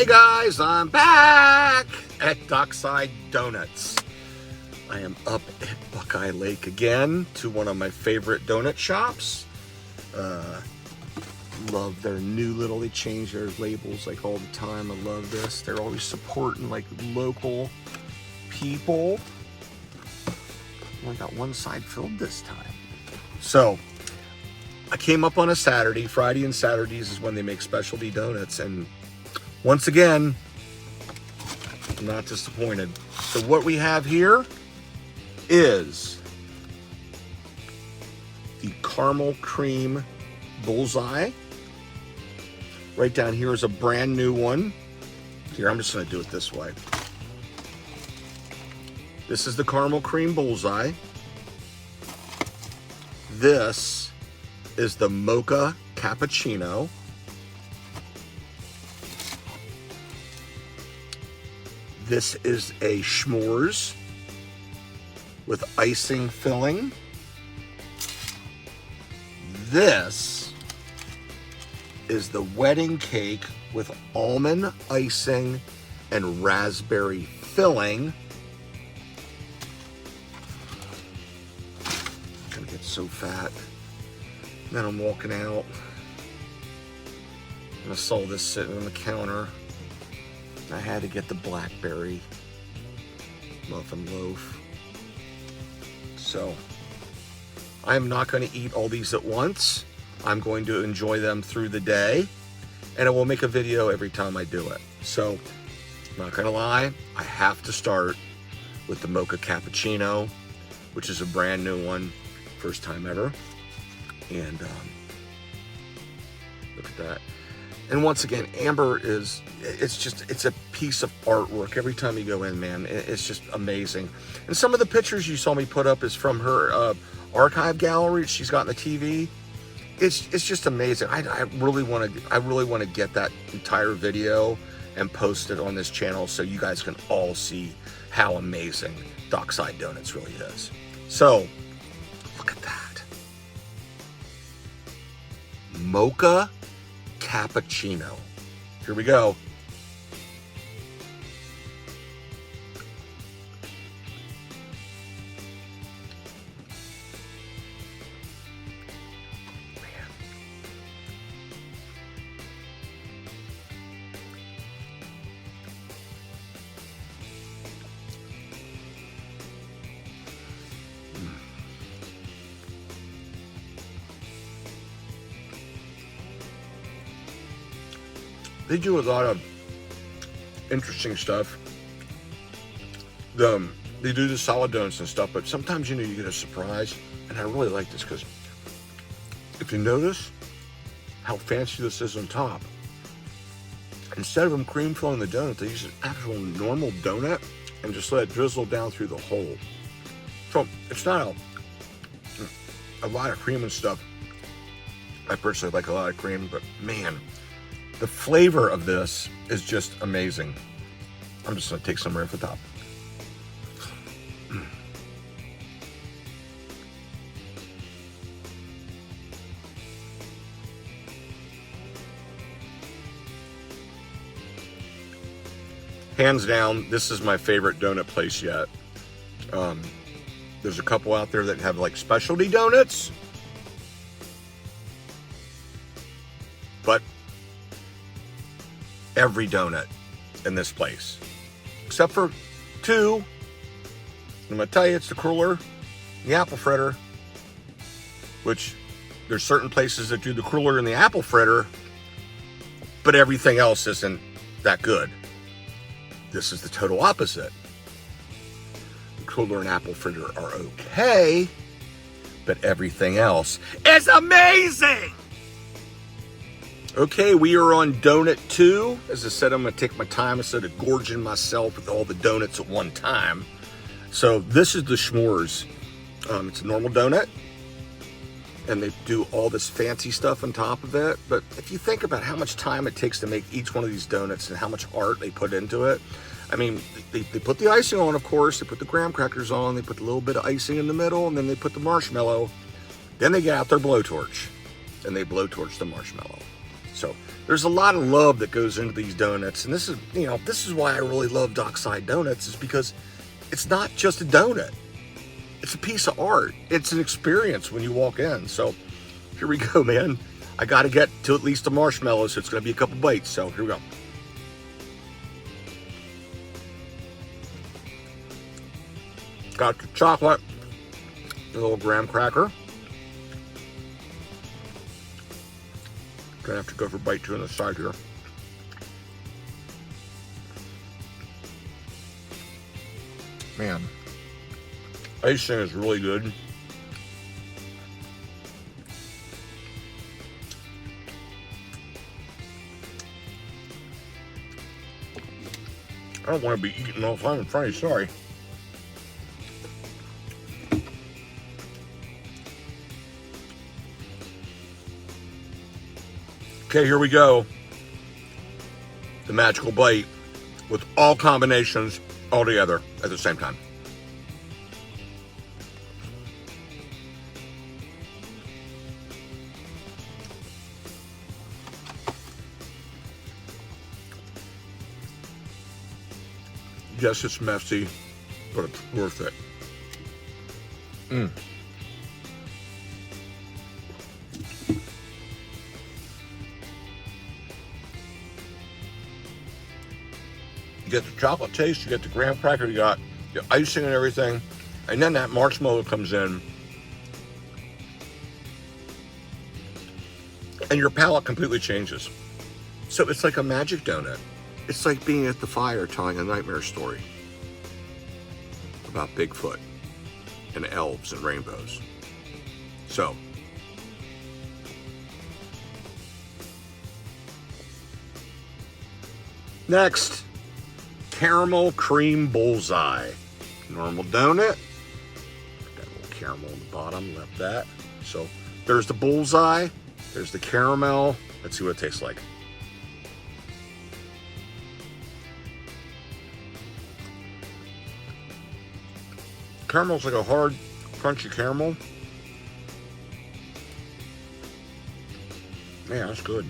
Hey guys, I'm back at Dockside Doughnuts. I am up at Buckeye Lake again to one of my favorite donut shops. Love their new little, they change their labels like all the time. I love this. They're always supporting like local people. Only got one side filled this time. So I came up on a Saturday. Friday and Saturdays is when they make specialty donuts, and once again, I'm not disappointed. So what we have here is the caramel cream bullseye. Right down here is a brand new one. Here, I'm just gonna do it this way. This is the caramel cream bullseye. This is the mocha cappuccino. This is a s'mores with icing filling. This is the wedding cake with almond icing and raspberry filling. I'm gonna get so fat. And then I'm walking out and I saw this sitting on the counter. I had to get the blackberry muffin loaf. So I am not going to eat all these at once. I'm going to enjoy them through the day, and I will make a video every time I do it. So I'm not going to lie, I have to start with the mocha cappuccino, which is a brand new one, first time ever. And look at that. And once again, Amber it's a piece of artwork. Every time you go in, man, it's just amazing. And some of the pictures you saw me put up is from her archive gallery she's got on the TV. It's just amazing. I really want to get that entire video and post it on this channel so you guys can all see how amazing Dockside Doughnuts really is. So, look at that. Mocha cappuccino. Here we go. Man. They do a lot of interesting stuff. They do the solid donuts and stuff, but sometimes, you know, you get a surprise. And I really like this because if you notice how fancy this is on top, instead of them cream filling the donut, they use an actual normal donut and just let it drizzle down through the hole. So it's not a lot of cream and stuff. I personally like a lot of cream, but man, the flavor of this is just amazing. I'm just gonna take some right off the top. Hands down, this is my favorite donut place yet. There's a couple out there that have like specialty donuts, but every donut in this place, except for two. I'm gonna tell you, it's the cruller and the apple fritter, which there's certain places that do the cruller and the apple fritter, but everything else isn't that good. This is the total opposite. The cruller and apple fritter are okay, but everything else is amazing. Okay, we are on donut 2. As I said, I'm gonna take my time instead of gorging myself with all the donuts at one time. So this is the s'mores. It's a normal donut, and they do all this fancy stuff on top of it. But if you think about how much time it takes to make each one of these donuts and how much art they put into it, I mean, they put the icing on, of course, they put the graham crackers on, they put a little bit of icing in the middle, and then they put the marshmallow. Then they get out their blowtorch, and they blowtorch the marshmallow. So there's a lot of love that goes into these donuts, and this is why I really love Dockside Donuts, is because it's not just a donut. It's a piece of art. It's an experience when you walk in. So here we go, man. I got to get to at least the marshmallow, so it's going to be a couple bites. So here we go. Got the chocolate, a little graham cracker. Gonna have to go for bite 2 on the side here. Man, icing is really good. I don't want to be eating all the time in front of you, sorry. Okay, here we go. The magical bite with all combinations all together at the same time. Yes, it's messy, but it's worth it. You get the chocolate taste, you get the graham cracker, you got the icing and everything, and then that marshmallow comes in, and your palate completely changes. So it's like a magic donut. It's like being at the fire telling a nightmare story about Bigfoot and elves and rainbows. So, next, caramel cream bullseye. Normal donut. Got a little caramel on the bottom, left that. So there's the bullseye, there's the caramel. Let's see what it tastes like. Caramel's like a hard, crunchy caramel. Man, that's good.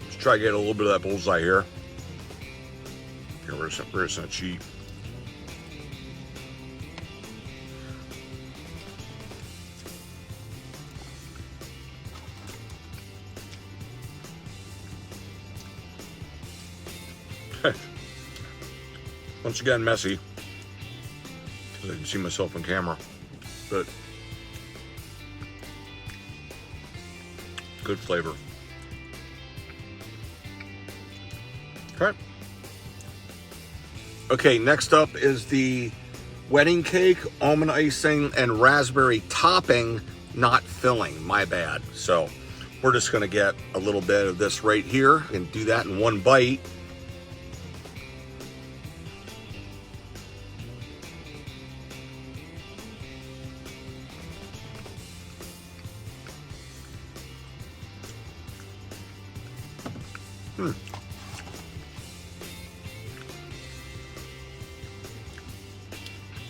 Let's try to get a little bit of that bullseye here. Here, where's that cheat? Once again, messy, because I can see myself on camera, but good flavor. Okay, next up is the wedding cake, almond icing, and raspberry topping, not filling, my bad. So we're just gonna get a little bit of this right here and do that in one bite.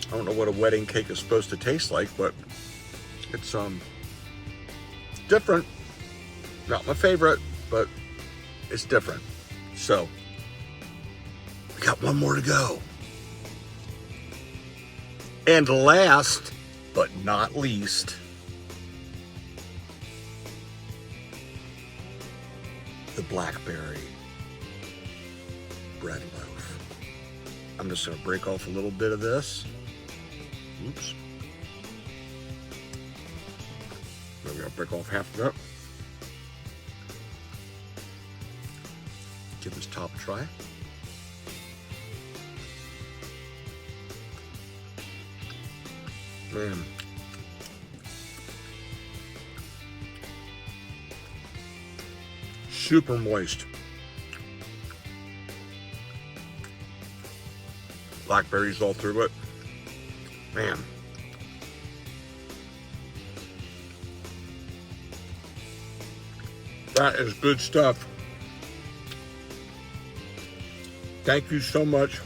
I don't know what a wedding cake is supposed to taste like, but it's different. Not my favorite, but it's different. So we got one more to go. And last but not least, the blackberry bread loaf. I'm just gonna break off a little bit of this. Oops. Maybe I'll break off half of it. Give this top a try. Man. Super moist. Blackberries all through it. Man. That is good stuff. Thank you so much,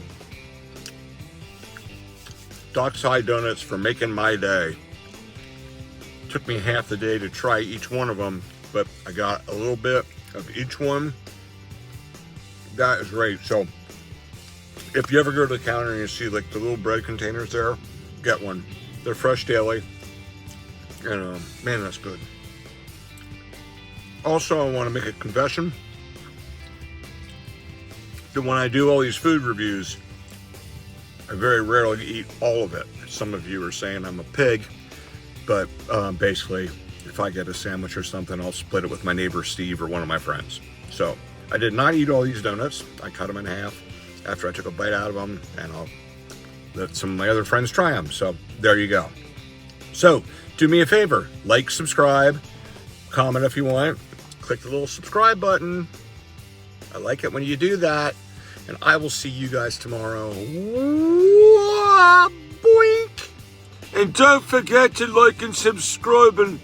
Dockside Donuts, for making my day. Took me half the day to try each one of them, but I got a little bit of each one. That is great. So if you ever go to the counter and you see like the little bread containers there, get one. They're fresh daily. And man, that's good. Also, I want to make a confession that when I do all these food reviews, I very rarely eat all of it. Some of you are saying I'm a pig, but basically, if I get a sandwich or something, I'll split it with my neighbor Steve or one of my friends. So I did not eat all these donuts. I cut them in half after I took a bite out of them, and I'll let some of my other friends try them. So there you go. So do me a favor, like, subscribe, comment if you want, click the little subscribe button. I like it when you do that, and I will see you guys tomorrow. Boink! And don't forget to like and subscribe and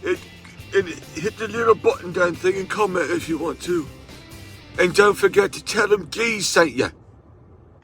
hit the little button down thing and comment if you want to. And don't forget to tell them Gee sent you.